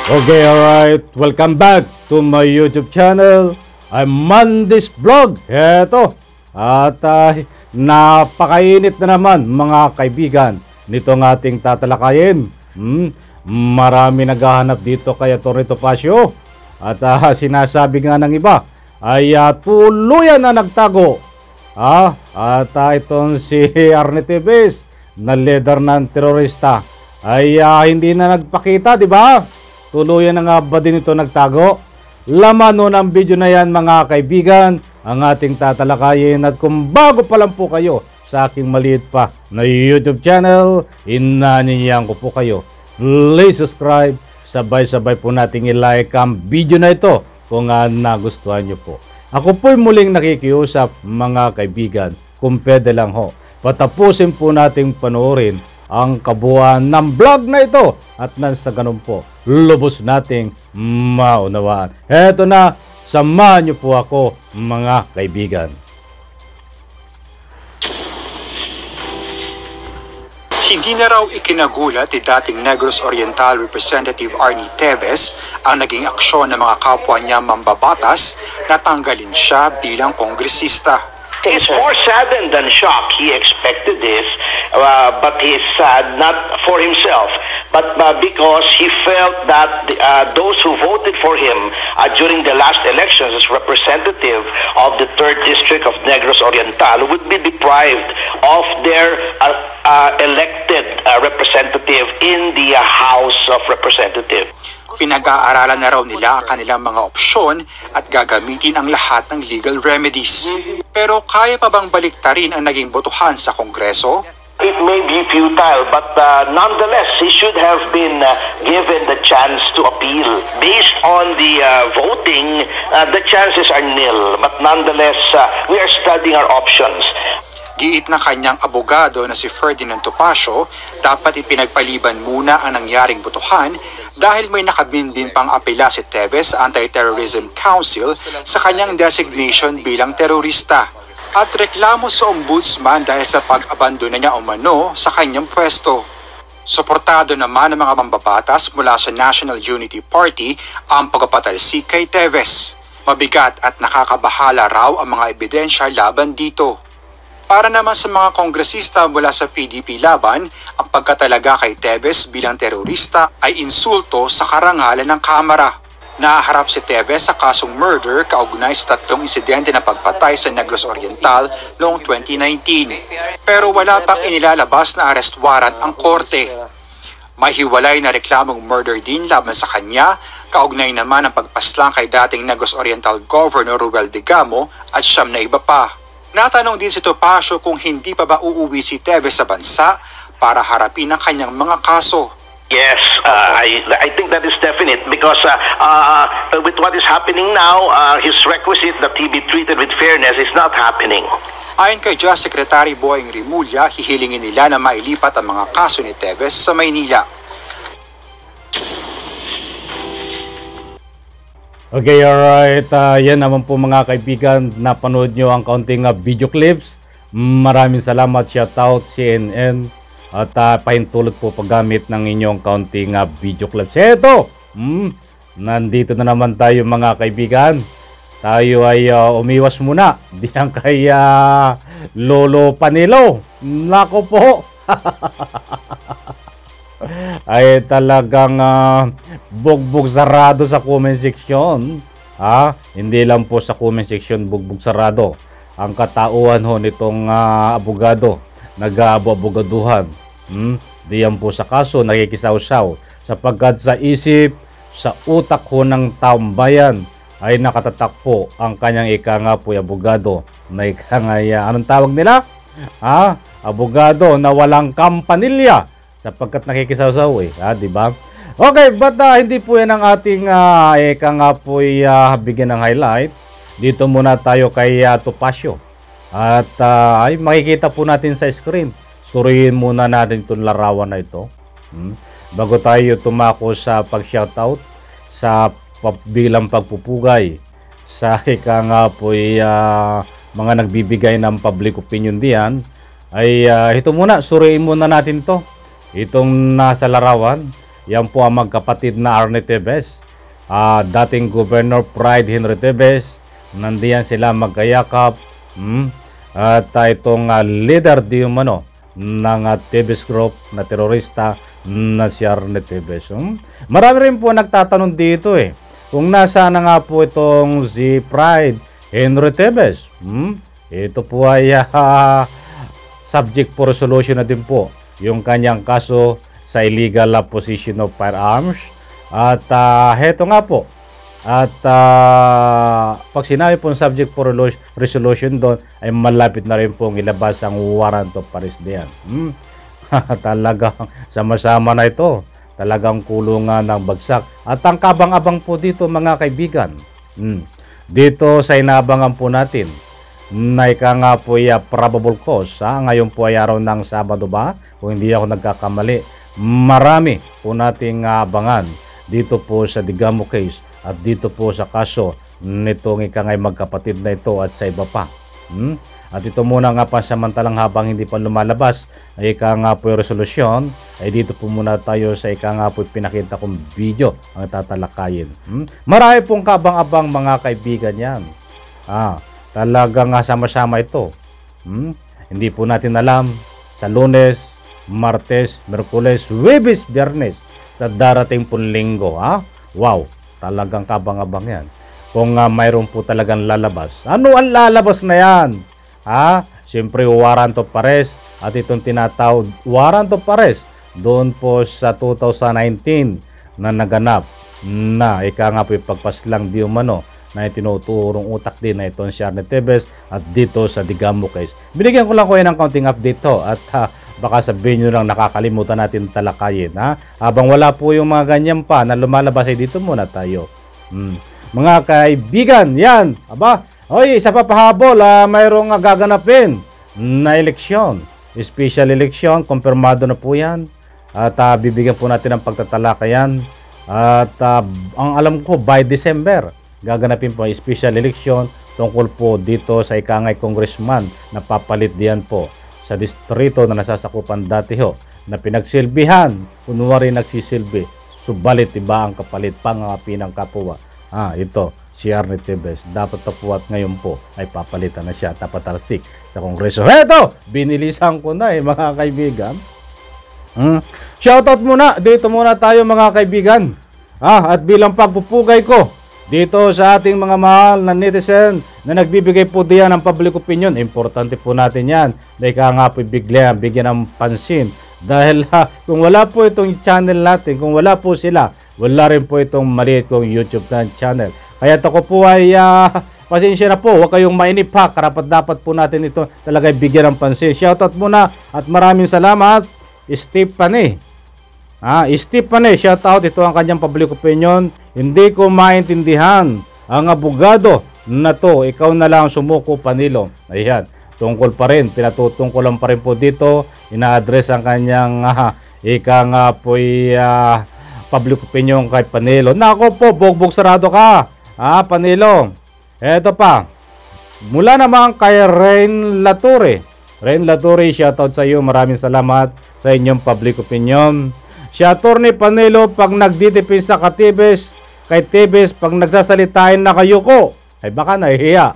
Okay, alright. Welcome back to my YouTube channel. I'm Mandis Vlog. Eto. At napakainit na naman mga kaibigan nitong ating tatalakayin. Marami naghahanap dito kay Atty. Topacio. At sinasabi nga ng iba ay tuluyan na nagtago. At itong si Arnie Tevez na leader ng terorista ay hindi na nagpakita, di ba? Tuluyan na nga ba din ito nagtago? Laman nun ang video na yan mga kaibigan, ang ating tatalakayin. At kung bago pa lang po kayo sa aking maliit pa na YouTube channel, inanyayahan ko po kayo. Please subscribe, sabay-sabay po nating i-like ang video na ito kung nagustuhan nyo po. Ako po'y muling nakikiusap mga kaibigan, kung pwede lang ho, patapusin po nating panoorin ang kabuuan ng vlog na ito at nang sa ganun po, lubos nating maunawaan. Eto na, samahan niyo po ako mga kaibigan. Hindi na raw ikinagulat ni dating Negros Oriental Representative Arnie Tevez ang naging aksyon ng mga kapwa niya mambabatas na tanggalin siya bilang kongresista. He's more saddened than shocked. He expected this, but he's sad not for himself, but because he felt that those who voted for him during the last elections as representative of the 3rd District of Negros Oriental would be deprived of their elected representative in the House of Representatives. Pinag-aaralan na raw nila ang kanilang mga opsyon at gagamitin ang lahat ng legal remedies. Pero kaya pa bang baliktarin ang naging botohan sa Kongreso? It may be futile, but nonetheless, he should have been given the chance to appeal. Based on the voting, the chances are nil. But nonetheless, we are studying our options. Giit na kanyang abogado na si Ferdinand Topacio, dapat ipinagpaliban muna ang nangyaring botohan dahil may nakabin din pang apela si Tevez sa Anti-Terrorism Council sa kanyang designation bilang terorista. At reklamo sa ombudsman dahil sa pag-abandona niya umano sa kanyang pwesto. Suportado naman ng mga mambabatas mula sa National Unity Party ang pagpapatalsik kay Tevez. Mabigat at nakakabahala raw ang mga ebidensya laban dito. Para naman sa mga kongresista mula sa PDP laban, ang pagkatalaga kay Tevez bilang terorista ay insulto sa karangalan ng Kamara. Naharap si Tevez sa kasong murder kaugnay sa 3 insidente na pagpatay sa Negros Oriental noong 2019. Pero wala pang inilalabas na arrest warrant ang korte. May hiwalay na reklamong murder din laban sa kanya, kaugnay naman ang pagpaslang kay dating Negros Oriental Governor Ruel Digamo at 9 na iba pa. Natanong din si Topacio kung hindi pa ba uuwi si Tevez sa bansa para harapin ang kanyang mga kaso. Yes, I think that is definite because with what is happening now, his requisite that he be treated with fairness is not happening. Ayon kay Justice Secretary Boying Rimulya, hihilingin nila na mailipat ang mga kaso ni Tevez sa Maynila. Okay, alright. Yan naman po mga kaibigan, napanood nyo ang kaunting video clips. Maraming salamat, shoutout CNN. At pahintulot po paggamit ng inyong kaunting video clips. Eto, nandito na naman tayo mga kaibigan. Tayo ay umiwas muna diyan kay Lolo Panilo. Nako po. Ay talagang bugbog sarado sa comment section. Hindi lang po sa comment section bugbog sarado ang katauhan ho nitong abogado, nag-aabogaduhan. Diyan po sa kaso nakikisaw-saw sapagkat sa isip, sa utak ho ng taong bayan ay nakatatak po ang kanyang ika nga po abogado na ika nga anong tawag nila? Abogado na walang kampanilya sapagkat nakikisaw-saw di ba? Okay, but hindi po yan ang ating ika nga po bigyan ng highlight. Dito muna tayo kay Topacio. At ay makikita po natin sa screen. Suriin muna natin itong larawan na ito. Bago tayo tumako sa pag-shoutout, sa bilang pagpupugay, sa ika nga po mga nagbibigay ng public opinion diyan, ay ito muna, suriin muna natin to. Itong nasa larawan, Yan po ang magkapatid na Arnie Tevez. Dating Governor Pride Henry Tevez. Nandiyan sila magkayakap. At itong leader di umano ng Tevez Group na terorista na si Arnie Tevez. Marami rin po nagtatanong dito kung nasaan na nga po itong si Pride Henry Tevez. Ito po ay subject for resolution na din po yung kanyang kaso sa illegal possession of firearms. At heto nga po. At pag sinabi pong subject for resolution doon, ay malapit na rin pong ilabas ang warrant of arrest diyan. Talagang sama-sama na ito. Talagang kulungan ng bagsak. At ang kabang-abang po dito mga kaibigan. Dito sa inaabangan po natin na ika nga po ay probable cause. Ngayon po ay araw ng Sabado ba? Kung hindi ako nagkakamali. Marami po nating abangan dito po sa Digamo case at dito po sa kaso nitong ika nga'y magkapatid na ito at sa iba pa. At ito muna nga pansamantalang habang hindi pa lumalabas ay ika nga po yung resolusyon, ay dito po muna tayo sa ika nga po pinakita kong video ang tatalakayin. Marami pong kabang-abang mga kaibigan yan. Talagang sama-sama ito. Hindi po natin alam sa Lunes, Martes, Merkules, Huwebes, Biyernes sa darating pong linggo. Wow, talagang kabang-abang yan. Kung mayroon po talagang lalabas. Ano ang lalabas na yan? Siyempre warrant of arrest at itong tinatawag warrant of arrest doon po sa 2019 na naganap na ika nga po ipagpaslang di umano na tinuturong utak din na itong si Arnie Tevez at dito sa Digamo case. Binigyan ko lang kayo ng counting update to at baka sabihin nyo lang nakakalimutan natin talakayin. Habang wala po yung mga ganyan pa na lumalabas ay dito muna tayo. Mga kaibigan, yan. Oy, isa pa pahabol, mayroong gaganapin na eleksyon. Special election, kumpirmado na po yan. At bibigyan po natin ng pagtatalakayan. At ang alam ko, by December, gaganapin po ang special election tungkol po dito sa ikangay congressman na papalit diyan po sa distrito na nasasakupan dati ho, na pinagsilbihan, kunwari nagsisilbi. Subalit iba ang kapalit pangapinang kapwa. Ito, si Arnie Tevez. Dapat tapuat ngayon po ay papalitan na siya. Tapatalsik sa Kongreso. Eto! Binilisan ko na mga kaibigan. Shoutout muna. Dito muna tayo mga kaibigan. At bilang pagpupugay ko dito sa ating mga mahal na netizen na nagbibigay po diyan ng public opinion. Importante po natin yan. Dahil nga po bigyan ng pansin. Dahil kung wala po itong channel natin, kung wala po sila, wala rin po itong maliit kong YouTube channel. Kaya ako po ay pasensya na po. Huwag kayong mainip Karapat dapat po natin ito talaga bigyan ng pansin. Shoutout muna at maraming salamat. Stephanie. Stephanie, shoutout. Ito ang kanyang public opinion. Hindi ko maintindihan ang abogado na to. Ikaw na lang sumuko, Panilo. Ayan. Tungkol pa rin. Pinatutungkolan pa rin po dito. Ina-address ang kanyang ika nga po'y public opinion kay Panilo. Nako po, bugbog sarado ka. Panilo. Eto pa. Mula naman kay Rain Latore. Rain Latore, shoutout sa iyo. Maraming salamat sa inyong public opinion. Shoutout ni Panilo, pag nagdidepensa ka Tevez, kay Tevez, pag nagsasalitain na kayo ko, ay baka nahihiya.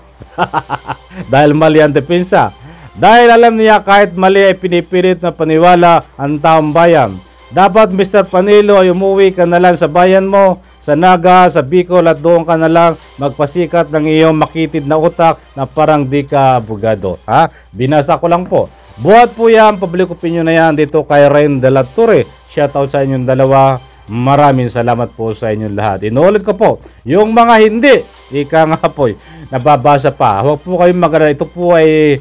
Dahil mali ang depensa. Dahil alam niya kahit mali ay pinipilit na paniwala ang taong bayan. Dapat Mr. Panilo ay umuwi ka na lang sa bayan mo, sa Naga, sa Bicol at doon ka na lang magpasikat ng iyong makitid na utak na parang di ka abogado. Binasa ko lang po. Buhat po yan, public opinion na yan dito kay Rain de la Torre. Shoutout sa inyong dalawa. Maraming salamat po sa inyong lahat. Inuulit ko po, yung mga hindi, ika nga po, nababasa pa. Huwag po kayong mag-alala. Ito po ay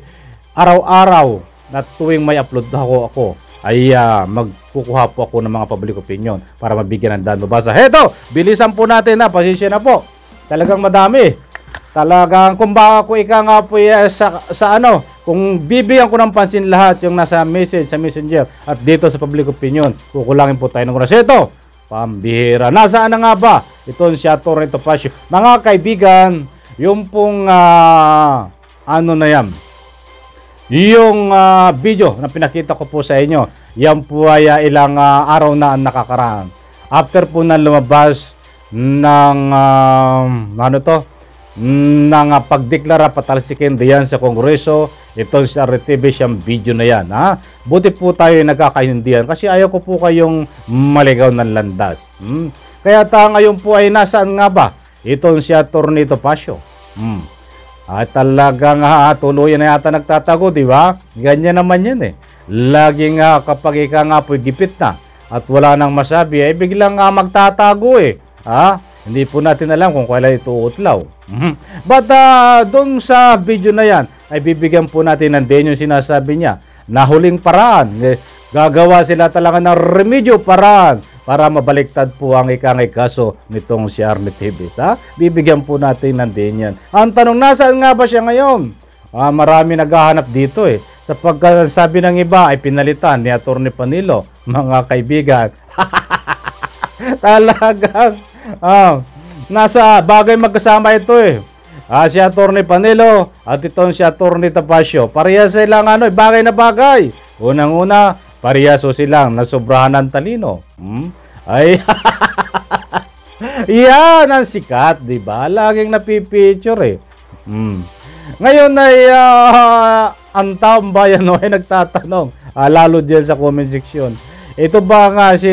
araw-araw na tuwing may upload ako ay magkukuha po ako ng mga public opinion para mabigyan ng daan mabasa. Heto, bilisan po natin pasensya na po. Talagang madami. Talagang kung baka ko ika nga po kung bibigyan ko ng pansin lahat yung nasa message sa messenger at dito sa public opinion, kukulangin po tayo ng oras. Heto, pambihira. Nasaan na nga ba itong si Atty. Topacio? Mga kaibigan, yung pong na yan, yung video na pinakita ko po sa inyo, yan po ay ilang araw na ang nakakaraan. after po na lumabas ng ng pagdeklara patalsikin diyan sa Kongreso itong si RTV siyang video na yan, ha? Buti po tayo nagkakaintindihan kasi ayaw ko po kayong maligaw ng landas. Kaya ngayon po ay nasaan nga ba itong si Atty. Topacio? At talagang tuluyan na yata nagtatago, di ba? Ganyan naman yun eh. Lagi nga kapag ika nga po gipit na at wala nang masabi, ay biglang magtatago eh. Hindi po natin alam kung kailan ito utlaw. But doon sa video na yan, ay bibigyan po natin ng din yung sinasabi niya na huling paraan. Gagawa sila talaga ng remedyo paraan para mabaliktad po ang ikangay kaso nitong si Arnie Tevez. Bibigyan po natin ng din yan. Ang tanong, nasaan nga ba siya ngayon? Marami naghahanap dito eh. Sapagkat sabi ng iba ay pinalitan ni Atty. Panilo, mga kaibigan. Talagang nasa bagay magkasama ito eh. Si Atty. Panilo at itong si Atty. Topacio. Parehas silang bagay na bagay. Unang-una, parehas silang nasobrahan ng talino. Ay, yan ang sikat, di ba? Laging napipicture eh. Ngayon ay ang taong bayan ay nagtatanong, lalo diyan sa comment section. Ito ba nga si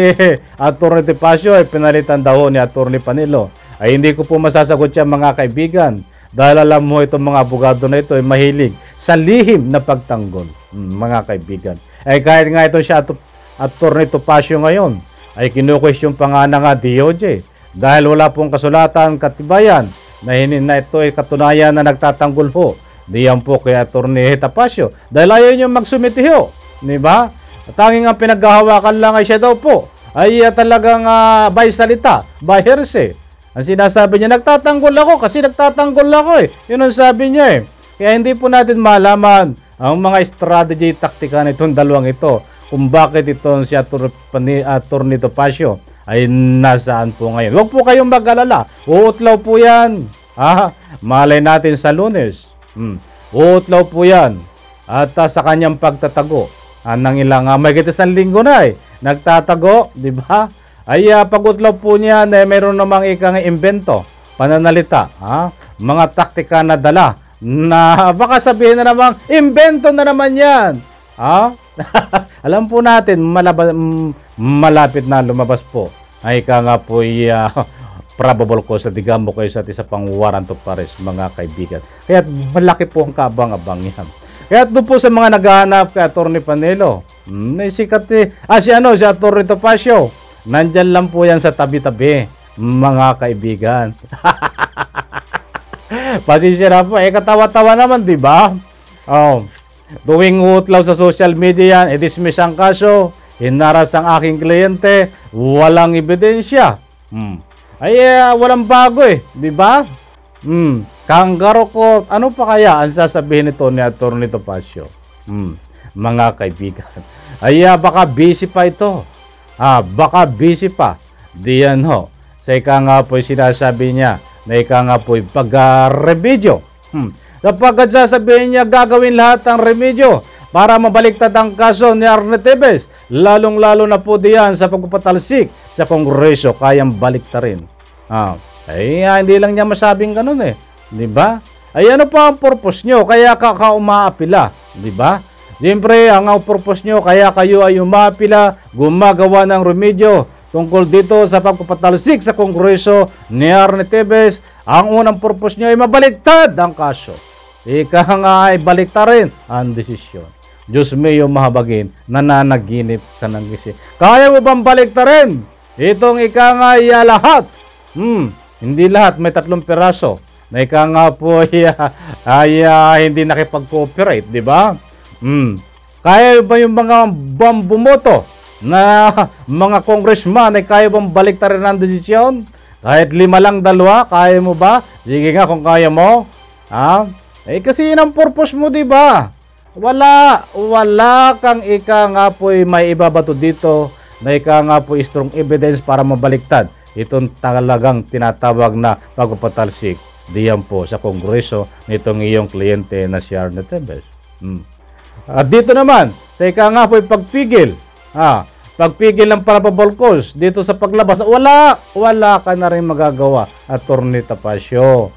Atty. Topacio ay pinalitan daw ni Atty. Panilo? Ay hindi ko po masasagot siya, mga kaibigan. Dahil alam mo itong mga abogado na ito ay mahilig sa lihim na pagtanggol, mga kaibigan. Ay kahit nga ito siya Atty. Topacio ngayon, ay kinu-question pa nga ng DOJ. Dahil wala pong kasulatan, katibayan, na ito ay katunayan na nagtatanggol ho. Diyan po kay Atty. Topacio. Dahil ayaw nyo magsumiti ho. Diba? Tanging ang pinaghahawakan lang ay siya daw po ay talagang by salita, by hearsay. Ang sinasabi niya, nagtatanggol ako kasi nagtatanggol ako eh. Yun ang sabi niya eh. Kaya hindi po natin malaman ang mga strategy, taktika nitong dalawang ito kung bakit itong si Atty. Topacio ay nasaan po ngayon. Huwag po kayong mag-alala. Uutlaw po yan. Malay natin sa Lunes. Uutlaw po yan. At sa kanyang pagtatago, nang ilang may isang linggo na eh. Nagtatago, di ba? Ay pag-utlaw po niya na mayroon namang ikang imbento, pananalita, mga taktika na dala na baka sabihin na namang imbento na naman yan. Alam po natin malapit na lumabas po ay ika nga po probable cause sa digamo kayo sa isa pang warrant of arrest, mga kaibigan. Kaya malaki po ang kabang-abang yan. Kaya doon po sa mga naghahanap kay Atty. Panilo, sikat si Atty. Topacio, nandyan lang po yan sa tabi-tabi, mga kaibigan. Pasensya na po, katawa-tawa naman, di ba? Tuwing utlaw sa social media yan, dismiss ang kaso, hinaras ang aking kliyente, walang ebidensya. Walang bago eh, di ba? Kangaroo court, ano pa kaya ang sasabihin nito ni Atty. Topacio? Mga kaibigan, baka busy pa ito. Baka busy pa. Diyan ho. Sa ika nga po sinasabi niya na ika nga po pag-remedyo. Sapagkat sasabihin niya gagawin lahat ng remedyo para mabaliktad ang kaso ni Arnie Tevez. Lalong-lalo na po diyan sa pagpapatalsik sa Kongreso, kayang baliktarin. Hindi lang niya masabing ganun eh. Diba? Ano pa ang purpose nyo? Kaya umaapila. Diba? Siyempre, ang purpose nyo, kaya kayo ay umaapila, gumagawa ng remedyo tungkol dito sa pagpapatalsik sa Kongreso ni Arnie Tevez. Ang unang purpose nyo ay mabaliktad ang kaso. Ika nga ay baliktarin ang desisyon. Diyos mayo mahabagin, nananaginip ka ng gising. Kaya mo bang baliktarin? Itong ika nga ay lahat. Hindi lahat, may 3 piraso na ika nga po ay hindi nakipag-cooperate, di ba? Kaya ba yung mga bumoto na mga congressman ay kaya bang baliktarin ang desisyon? Kahit 5 lang, 2, kaya mo ba? Sige nga kung kaya mo. Kasi yun ang purpose mo, di ba? Wala kang ika nga po may ibabato dito na ika nga po strong evidence para mabaliktad itong talagang tinatawag na pagpapatalsik diyan po sa Kongreso nitong iyong kliyente na si Arnie Tevez. At dito naman, sa ika nga po pagpigil pagpigil ng probable cause dito sa paglabas, wala ka na rin magagawa, Attorney Topacio.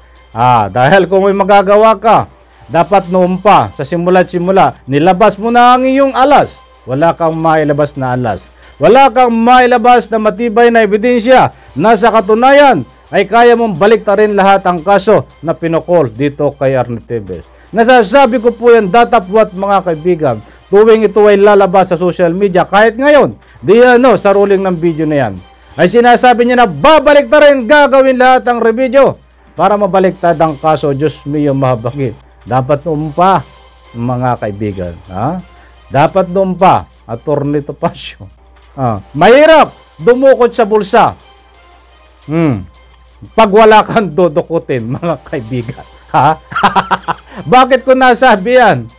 Dahil kung may magagawa ka, dapat noon pa, sa simula't simula, nilabas mo na ang iyong alas. Wala kang mailabas na alas. Wala kang mailabas na matibay na ebidensya na sa katunayan ay kaya mong baliktarin lahat ang kaso na pinokol dito kay Arnie Tevez. Nasasabi ko po yan, datapwat mga kaibigan, tuwing ito ay lalabas sa social media, kahit ngayon, sa ruling ng video na yan, ay sinasabi niya na babaliktarin, gagawin lahat ang review para mabaliktad ang kaso. Diyos mio, mahabagin. Dapat noon pa, mga kaibigan. Dapat noon pa, Attorney Topacio. Mahirap dumukot sa bulsa. Pag wala kang dudukutin, mga kaibigan. Bakit ko nasabi yan?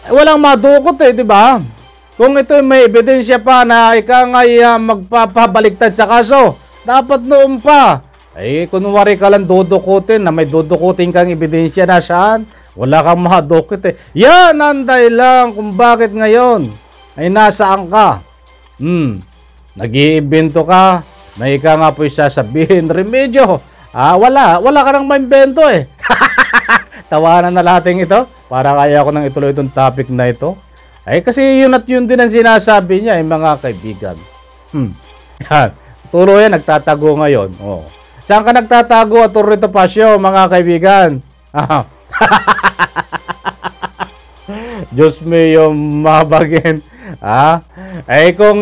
Walang madukot di ba? Kung ito may ebidensya pa na ikaw ngay magpapabaliktad sa kaso, dapat noon pa. Kunwari ka lang dudukutin na may dudukutin kang ebidensya na saan? Wala kang madukot Yan ang dahilan kung bakit ngayon ay nasaan ka. Nag-iimbento ka na ikaw nga po'y sasabihin, remedyo. Wala ka nang maimbento Tawanan na natin ito para kaya ko nang ituloy itong topic na ito. Kasi yun at yun din ang sinasabi niya mga kaibigan. Tuloy yan, nagtatago ngayon. Saan ka nagtatago, Attorney Topacio, mga kaibigan? Diyos me yung mabagin. Kung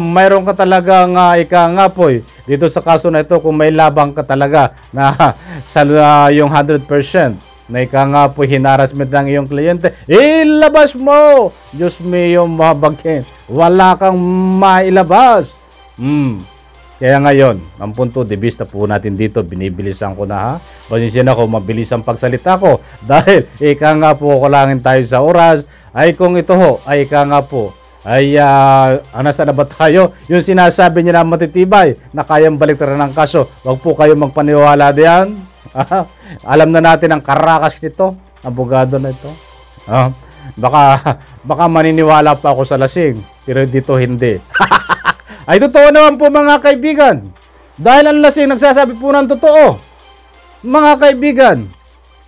mayroon ka talagang ika-ngapoy dito sa kaso na ito, kung may labang ka talaga na sa yung 100% na ika-ngapoy harassment ng iyong kliyente, ilabas mo! Diyos me yung mabagin. Wala kang mailabas. Kaya ngayon, ang punto, dibista po natin dito, binibilisan ko na Pasensya na kung mabilis ang pagsalita ko. Dahil, nga po, kulangin tayo sa oras. Ay kung ito ay nga po, nasa na ba tayo? Yung sinasabi niya na matitibay, na kayang baliktaran ng kaso, wag po kayo magpaniwala diyan. Alam na natin ang karakas nito, abogado na ito. Baka maniniwala pa ako sa lasing, pero dito hindi. Ay totoo naman po mga kaibigan. Dahil ang lasing nagsasabi po ng totoo. Mga kaibigan,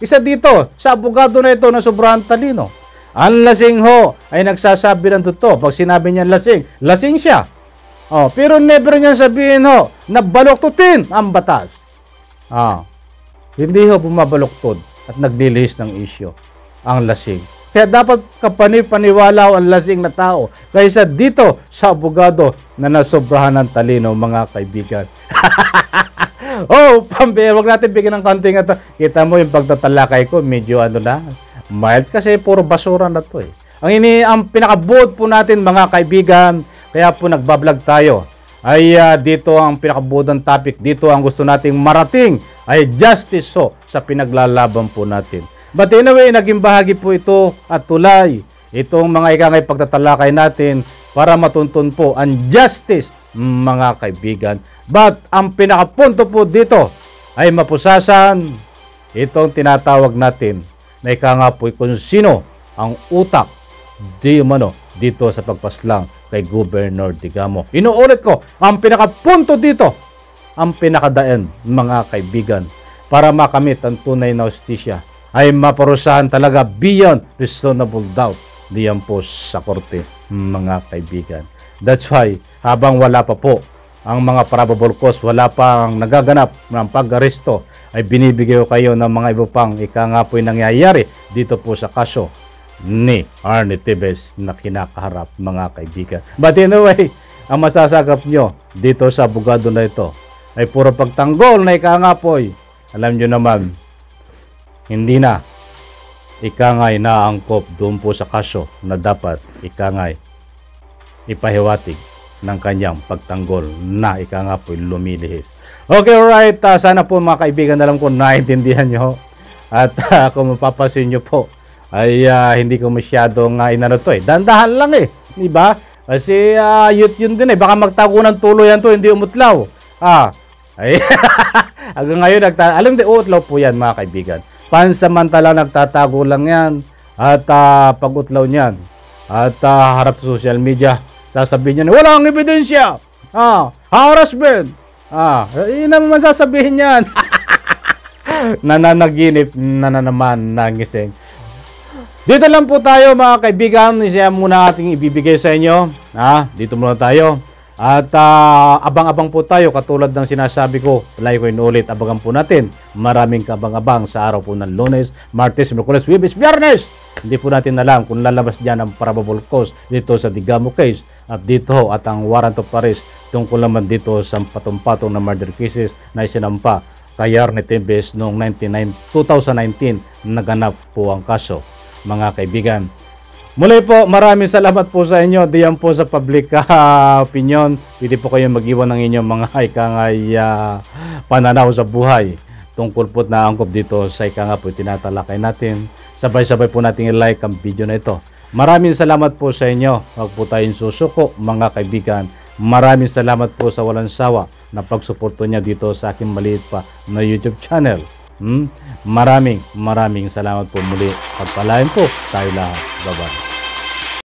isa dito sa abogado na ito na sobrang talino. Ang lasing ay nagsasabi ng totoo. Pag sinabi niya lasing siya. Pero never niya sabihin na baluktutin ang batas. Hindi bumabaluktod at nagdilihis ng isyo ang lasing. Kaya dapat kapani-paniwala ang lasing na tao kaysa dito sa abogado na nasobrahan ng talino, mga kaibigan. Wag natin bigyan ng konting ito. Kita mo yung pagtatalakay ko, medyo mild kasi puro basura na to Ang pinakabuod po natin, mga kaibigan, kaya po nagbablog tayo, ay dito ang pinakabuod ng topic, dito ang gusto nating marating ay justice sa pinaglalaban po natin. But anyway, naging bahagi po ito at tulay itong mga ikangay pagtatalakay natin para matuntun po ang justice, mga kaibigan. But ang pinakapunto po dito ay mapusasan itong tinatawag natin na ikanga po kung sino ang utak dito sa pagpaslang kay Governor Digamo. Inuulit ko, ang pinakapunto dito, ang pinakadaan, mga kaibigan, para makamit ang tunay na hustisya ay maparusahan talaga beyond reasonable doubt diyan po sa korte, mga kaibigan. That's why, habang wala pa po ang mga probable cause, wala pang nagaganap ng pag-aresto, ay binibigay ko kayo ng mga iba pang ikangapoy nangyayari dito po sa kaso ni Arnie Tevez na kinakaharap, mga kaibigan. But anyway, ang masasagap nyo dito sa abogado na ito ay puro pagtanggol na ikangapoy. Alam nyo naman, hindi na ikangay naangkop doon po sa kaso na dapat ikangay ipahiwatig ng kanyang pagtanggol na ikangapoy lumilihis. Okay, alright. Sana po mga kaibigan, alam ko naintindihan nyo. At kung mapapasin nyo po, ay hindi ko masyadong inano to Dandahan lang di ba? Kasi yun din baka magtago ng tuloy yan to, hindi umutlaw. Hanggang ngayon, alam din, utlaw po yan, mga kaibigan. Pansamantala nagtatago lang yan. At pag-utlaw niyan at harap sa social media, sasabihin niya na walang ebidensya, harassment, yun ang masasabihin niyan. Nananaginip na naman nangising. Dito lang po tayo mga kaibigan, siya muna ating ibibigay sa inyo. Dito muna tayo. At abang-abang po tayo katulad ng sinasabi ko, lagi ko inuulit, abangan po natin. Maraming kabang-abang sa araw po ng Lunes, Martes, Miyerkules, Huwebes, Biyernes. Hindi po natin alam kung lalabas dyan ang probable cause dito sa Digamo case at dito at ang warrant of arrest tungkol naman dito sa patong-patong na murder cases na isinampa kay Yarny Tevez noong 2019 naganap po ang kaso. Mga kaibigan, muli po, maraming salamat po sa inyo. Diyan po sa public opinion. Pwede po kayong mag-iwan ng inyong mga pananaw sa buhay. Tungkol po na angkop dito sa po tinatalakay natin. Sabay-sabay po natin i-like ang video na ito. Maraming salamat po sa inyo. Huwag po tayong susuko mga kaibigan. Maraming salamat po sa walang sawa na pagsuporto niya dito sa aking maliit pa na YouTube channel. Maraming salamat po muli. Pagpalain po tayo lahat. Bye-bye.